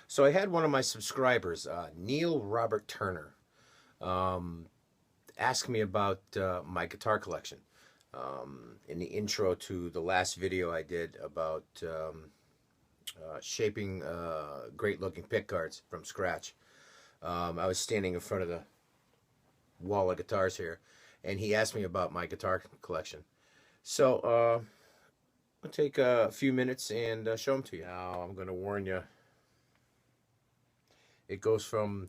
So I had one of my subscribers, Neil Robert Turner, ask me about my guitar collection. In the intro to the last video I did about shaping great looking pick guards from scratch, I was standing in front of the wall of guitars here, and he asked me about my guitar collection. So I'll take a few minutes and show them to you. Now I'm going to warn you, it goes from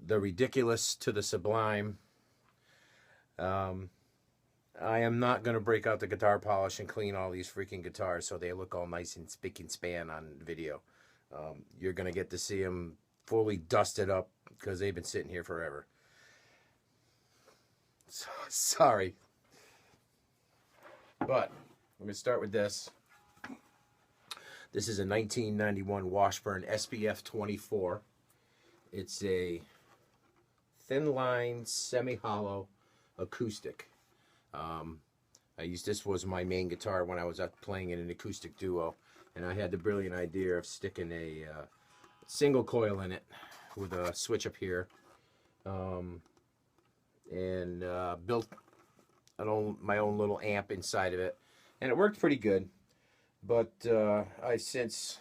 the ridiculous to the sublime. I am not going to break out the guitar polish and clean all these freaking guitars so they look all nice and spick and span on video. You're going to get to see them fully dusted up because they've been sitting here forever. So, sorry. But let me start with this. This is a 1991 Washburn Spf 24. It's a thin line, semi-hollow acoustic. This was my main guitar when I was out playing in an acoustic duo, and I had the brilliant idea of sticking a single coil in it with a switch up here, and built my own little amp inside of it, and it worked pretty good. But I since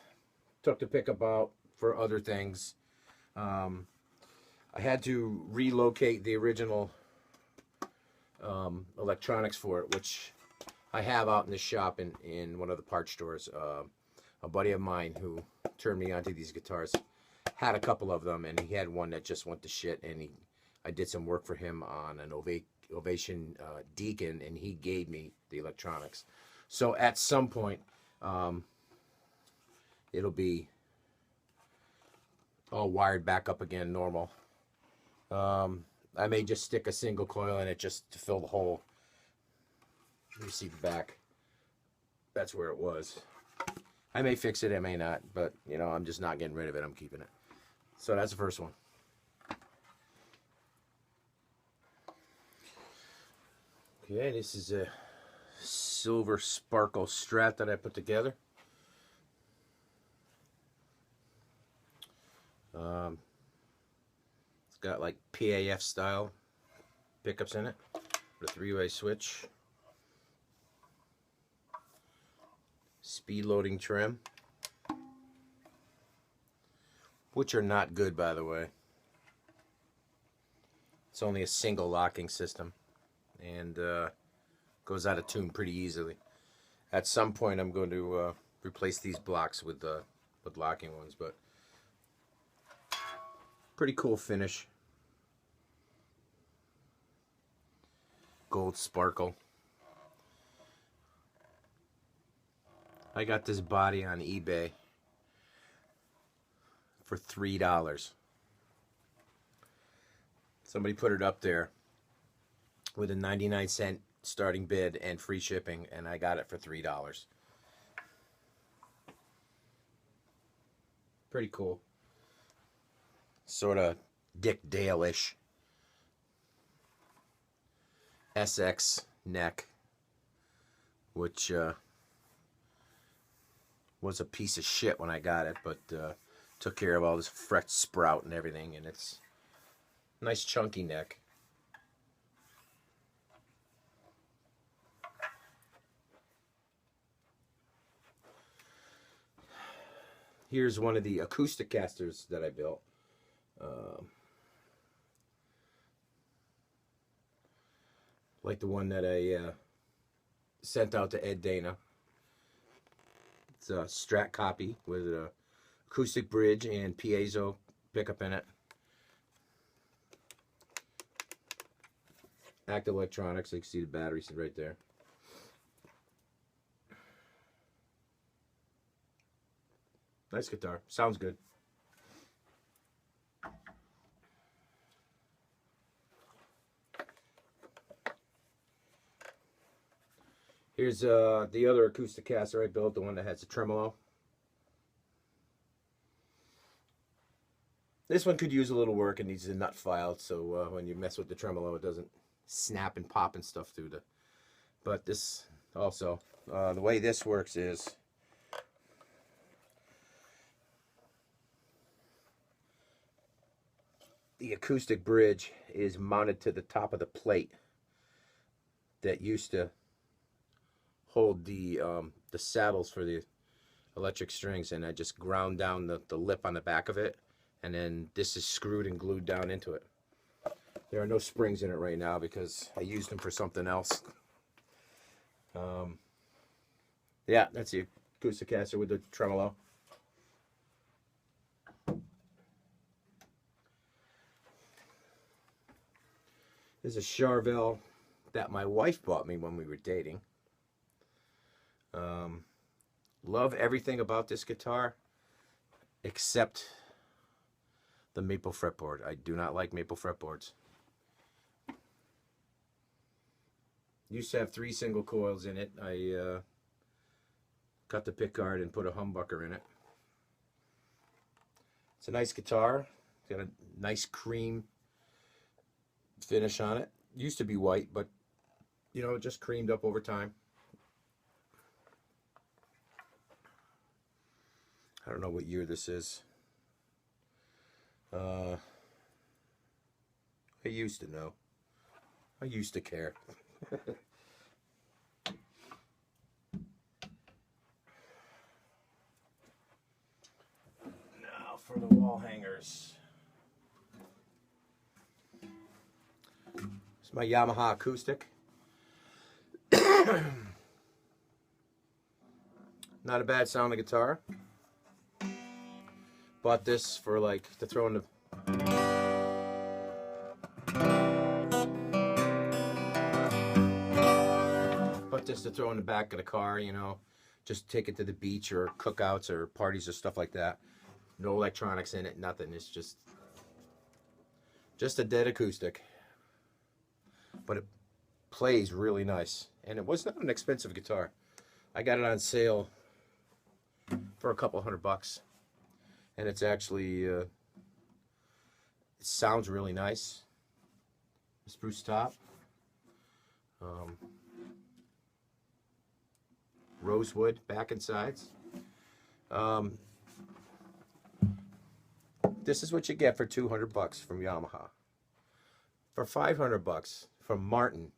took the pickup out for other things. I had to relocate the original electronics for it, which I have out in the shop in one of the parts stores. A buddy of mine who turned me onto these guitars had a couple of them, and he had one that just went to shit, and I did some work for him on an Ovation Deacon, and he gave me the electronics. So at some point it'll be all wired back up again normal. I may just stick a single coil in it just to fill the hole. You see the back. That's where it was. I may fix it, I may not, but you know, I'm just not getting rid of it. I'm keeping it. So that's the first one. Okay, this is a silver sparkle Strat that I put together. It's got like PAF style pickups in it with a three-way switch, speed loading trim, which are not good, by the way. It's only a single locking system, and goes out of tune pretty easily. At some point I'm going to replace these blocks with locking ones, but pretty cool finish. Gold sparkle. I got this body on eBay for $3. Somebody put it up there with a 99-cent starting bid and free shipping, and I got it for $3. Pretty cool. Sort of Dick Dale-ish. SX neck, which was a piece of shit when I got it, but took care of all this fret sprout and everything, and it's a nice chunky neck. Here's one of the acoustic casters that I built. Like the one that I sent out to Ed Dana. It's a Strat copy with an acoustic bridge and piezo pickup in it. Active electronics, you can see the batteries right there. Nice guitar, sounds good. Here's the other acoustic caster I built, the one that has a tremolo. This one could use a little work. It needs a nut file, so when you mess with the tremolo, it doesn't snap and pop and stuff through the... But this also, the way this works is the acoustic bridge is mounted to the top of the plate that used to hold the saddles for the electric strings, and I just ground down the lip on the back of it, and then this is screwed and glued down into it. There are no springs in it right now because I used them for something else. Yeah, that's the acoustic caster with the tremolo. There's a Charvel that my wife bought me when we were dating. Love everything about this guitar except the maple fretboard. I do not like maple fretboards. Used to have 3 single coils in it. I cut the pickguard and put a humbucker in it. It's a nice guitar. It's got a nice cream finish on it. Used to be white, but you know, it just creamed up over time. I don't know what year this is. I used to know. I used to care. Now for the wall hangers. It's my Yamaha Coo Stick. Not a bad sounding guitar. Bought this for like to throw in the back of the car, you know, just take it to the beach or cookouts or parties or stuff like that. No electronics in it, nothing. It's just a dead acoustic. But it plays really nice, and it was not an expensive guitar. I got it on sale for a couple $100, and it's actually it sounds really nice. Spruce top, rosewood back and sides. This is what you get for $200 from Yamaha. For $500 from Martin,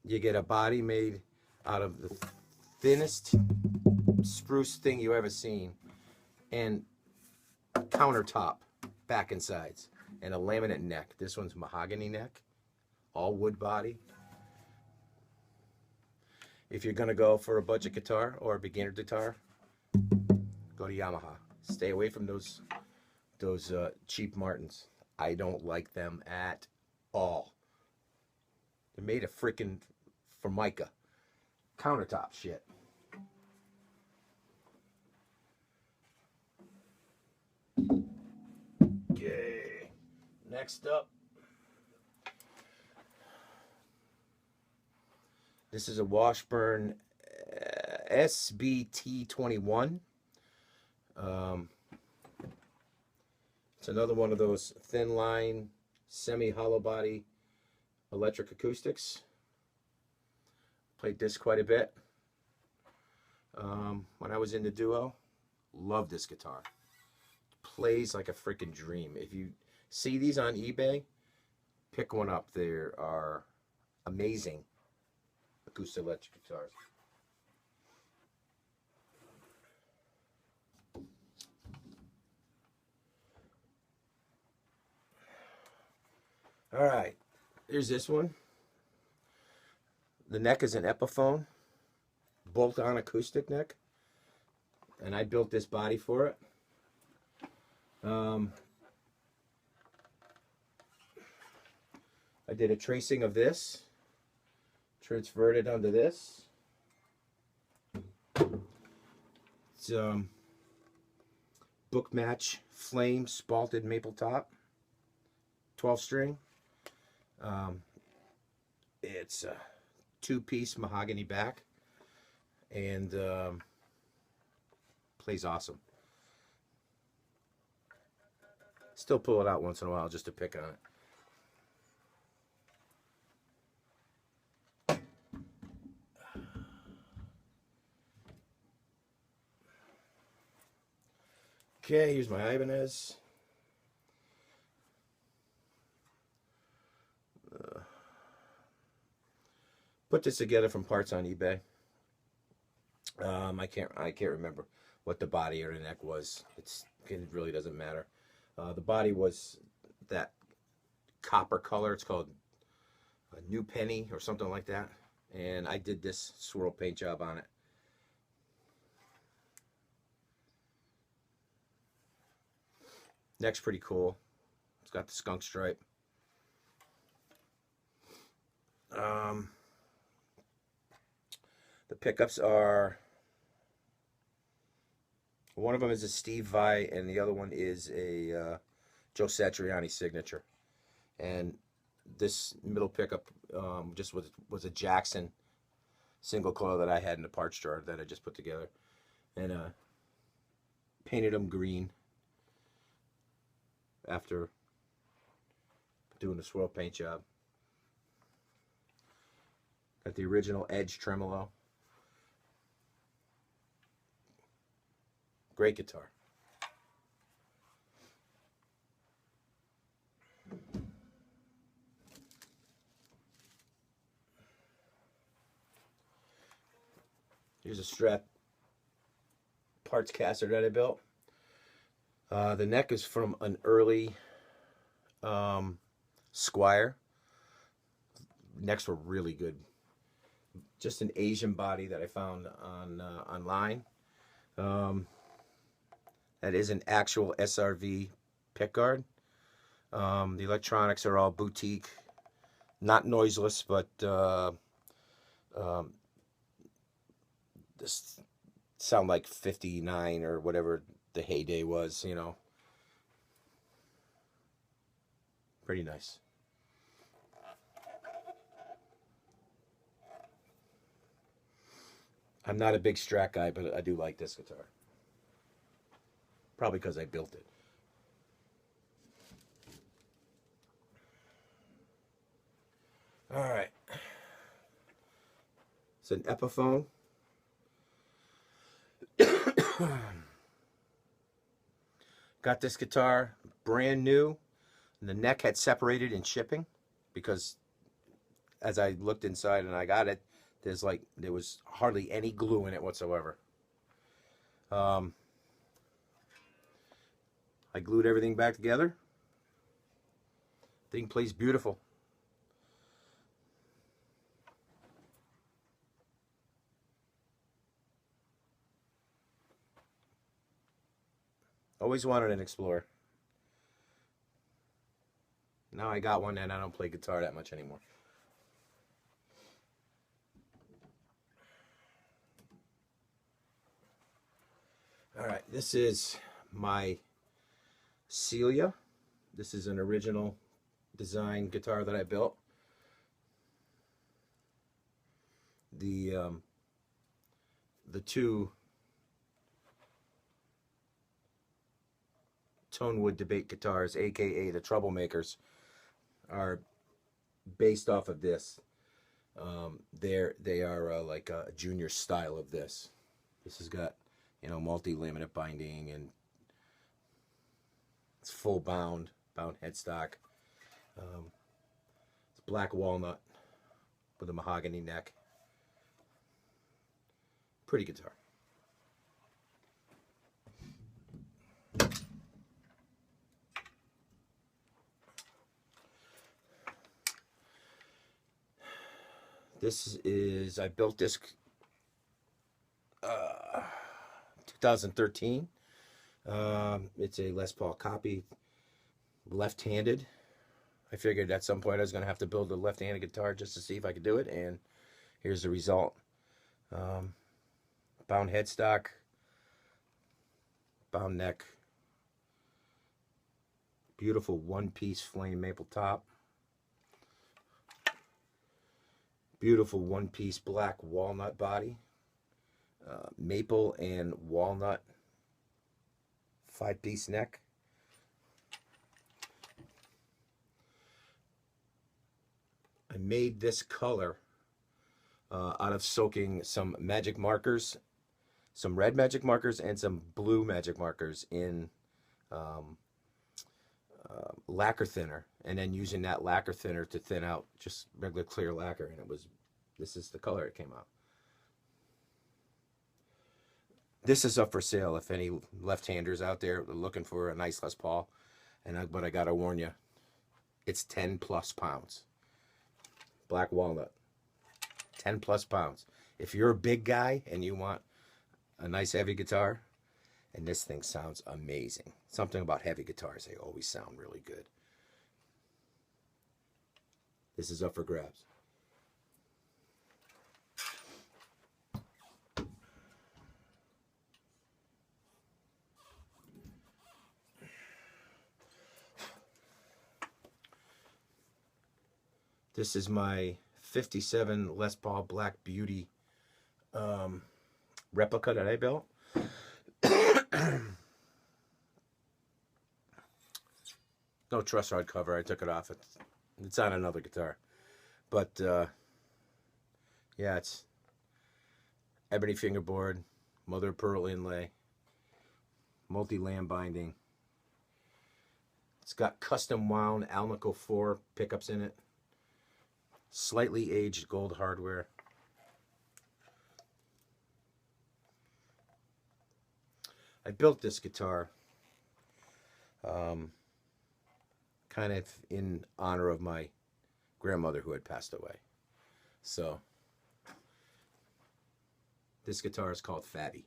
you get a body made out of the thinnest spruce thing you ever seen, and countertop back and sides, and a laminate neck. This one's mahogany neck, all wood body. If you're gonna go for a budget guitar or a beginner guitar, go to Yamaha. Stay away from those cheap Martins. I don't like them at all. They're made of freaking Formica countertop shit. Okay, next up, this is a Washburn Sb T21. It's another one of those thin line, semi-hollow body electric acoustics. Played this quite a bit when I was in the duo. Love this guitar. Plays like a freaking dream. If you see these on eBay, pick one up. They are amazing acoustic electric guitars. All right, here's this one. The neck is an Epiphone, bolt-on acoustic neck, and I built this body for it. I did a tracing of this, transferred it onto this. It's book match flame spalted maple top, 12 string. It's a 2-piece mahogany back, and plays awesome. Still pull it out once in a while just to pick on it. Okay, here's my Ibanez. Put this together from parts on eBay. I can't remember what the body or the neck was. It really doesn't matter. The body was that copper color. It's called a New Penny or something like that. And I did this swirl paint job on it. Neck's pretty cool. It's got the skunk stripe. The pickups are, one of them is a Steve Vai and the other one is a Joe Satriani signature. And this middle pickup just was a Jackson single coil that I had in the parts drawer that I just put together, and painted them green after doing the swirl paint job. Got the original Edge tremolo. Great guitar. Here's a Strat parts caster that I built. The neck is from an early Squire. Necks were really good. Just an Asian body that I found on online. That is an actual SRV pickguard. The electronics are all boutique, not noiseless, but this sound like 59 or whatever the heyday was, you know. Pretty nice. I'm not a big Strat guy, but I do like this guitar. Probably because I built it. All right. It's an Epiphone. Got this guitar brand new. And the neck had separated in shipping because as I looked inside and I got it, there was hardly any glue in it whatsoever. I glued everything back together. Thing plays beautiful. Always wanted an Explorer. Now I got one and I don't play guitar that much anymore. Alright, this is my Celia. This is an original design guitar that I built. The two Tonewood debate guitars, aka the Troublemakers, are based off of this. They are like a junior style of this. This has got, you know, multi-laminate binding and it's full bound headstock. It's black walnut with a mahogany neck. Pretty guitar. This is, I built this 2013. It's a Les Paul copy, left-handed. I figured at some point I was going to have to build a left-handed guitar just to see if I could do it, and here's the result. Bound headstock, bound neck, beautiful one-piece flame maple top, beautiful one-piece black walnut body, maple and walnut 5-piece neck. I made this color out of soaking some magic markers, some red magic markers and some blue magic markers in lacquer thinner, and then using that lacquer thinner to thin out just regular clear lacquer, and it was This is the color it came out. This is up for sale if any left-handers out there are looking for a nice Les Paul. But I gotta warn you, it's 10 plus pounds. Black walnut, 10 plus pounds. If you're a big guy and you want a nice heavy guitar, and this thing sounds amazing. Something about heavy guitars, they always sound really good. This is up for grabs. This is my 57 Les Paul Black Beauty replica that I built. No truss rod cover. I took it off. It's on another guitar. But, yeah, it's ebony fingerboard, mother of pearl inlay, multi-lamb binding. It's got custom wound Alnico 4 pickups in it. Slightly aged gold hardware. I built this guitar kind of in honor of my grandmother who had passed away. So this guitar is called Fabby.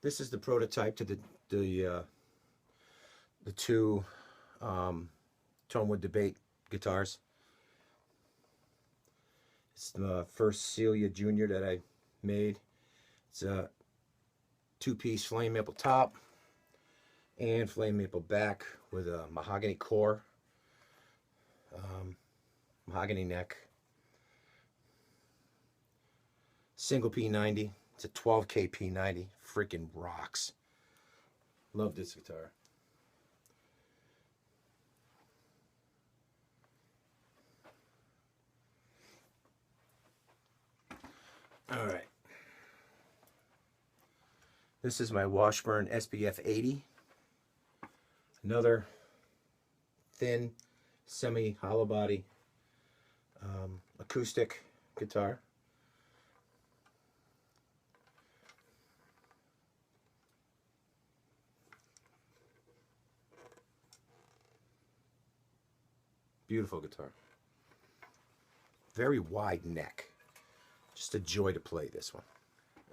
This is the prototype to the two Tonewood Debate guitars. It's the first Celia Jr. that I made. It's a two-piece flame maple top and flame maple back with a mahogany core, mahogany neck, single P90. It's a 12K P90. Freaking rocks. Love this guitar. All right. This is my Washburn Spf 80. Another thin, semi-hollow body acoustic guitar. Beautiful guitar. Very wide neck. Just a joy to play this one.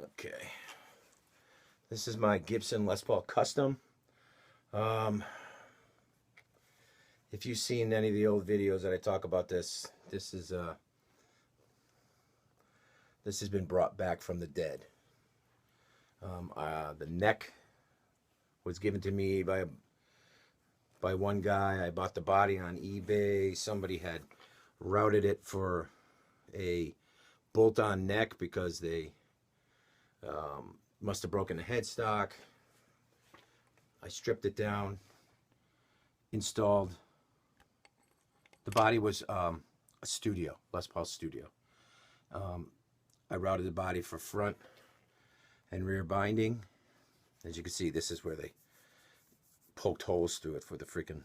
Okay. This is my Gibson Les Paul Custom. If you've seen any of the old videos that I talk about this has been brought back from the dead. The neck was given to me by one guy. I bought the body on eBay. Somebody had routed it for a bolt-on neck because they must have broken the headstock. I stripped it down, installed. The body was a studio, Les Paul Studio. I routed the body for front and rear binding. As you can see, this is where they poked holes through it for the freaking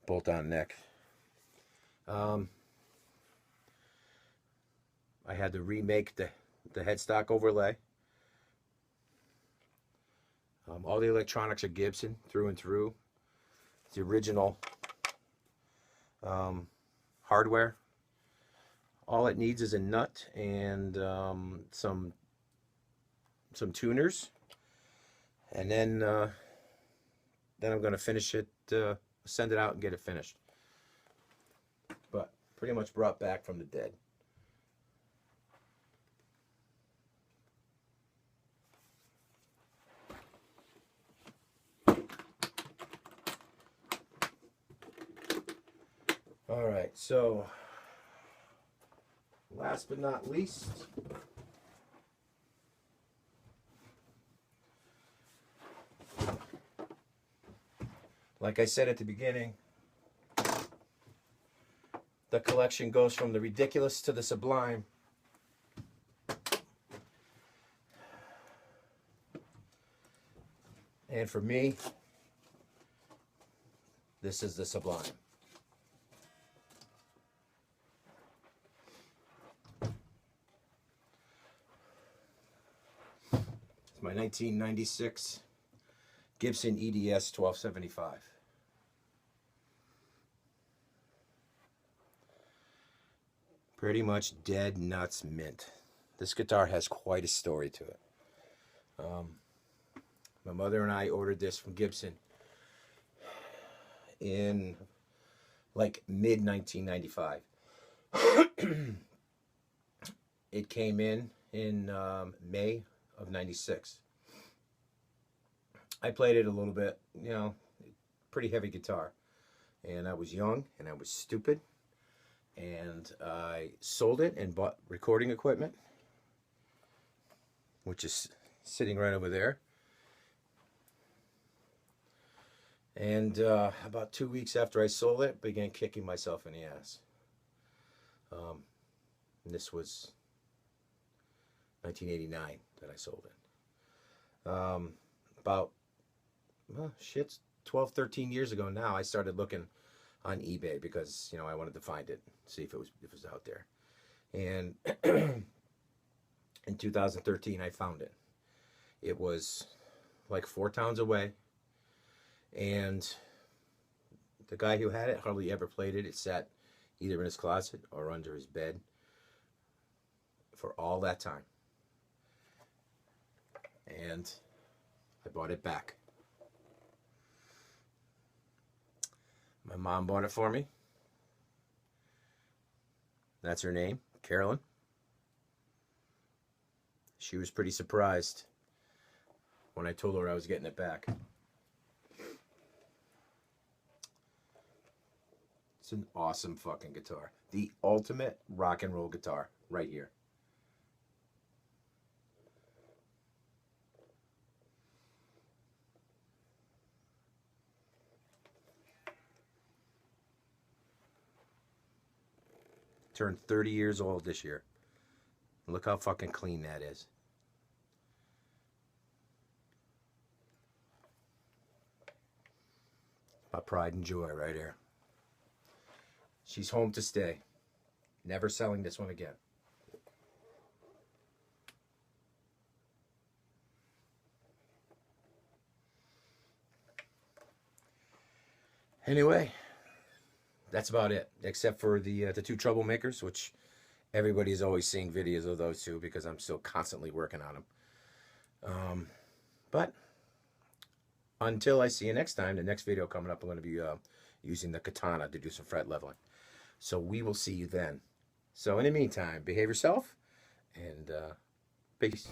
bolt-on neck. I had to remake the headstock overlay. All the electronics are Gibson through and through. It's the original hardware. All it needs is a nut and some tuners, and then I'm going to finish it, send it out and get it finished. But pretty much brought back from the dead. Alright, so last but not least, like I said at the beginning, the collection goes from the ridiculous to the sublime. And for me, this is the sublime. my 1996 Gibson Eds 1275. Pretty much dead nuts mint. This guitar has quite a story to it. My mother and I ordered this from Gibson in like mid 1995. It came in May of 96. I played it a little bit, you know, pretty heavy guitar. And I was young and I was stupid. And I sold it and bought recording equipment, which is sitting right over there. And about 2 weeks after I sold it, began kicking myself in the ass. And this was 1989 that I sold it. About, well, shit's 12, 13 years ago now, I started looking on eBay because, you know, I wanted to find it, see if it was out there. And in 2013, I found it. It was like 4 towns away. And the guy who had it hardly ever played it. It sat either in his closet or under his bed for all that time. And I bought it back. My mom bought it for me. That's her name, Carolyn. She was pretty surprised when I told her I was getting it back. It's an awesome fucking guitar. The ultimate rock and roll guitar right here. Turned 30 years old this year. Look how fucking clean that is. My pride and joy right here. She's home to stay. Never selling this one again. Anyway, that's about it. Except for the 2 troublemakers, which everybody is always seeing videos of those 2 because I'm still constantly working on them. But until I see you next time, the next video coming up, I'm going to be using the katana to do some fret leveling. So we will see you then. So in the meantime, behave yourself and peace.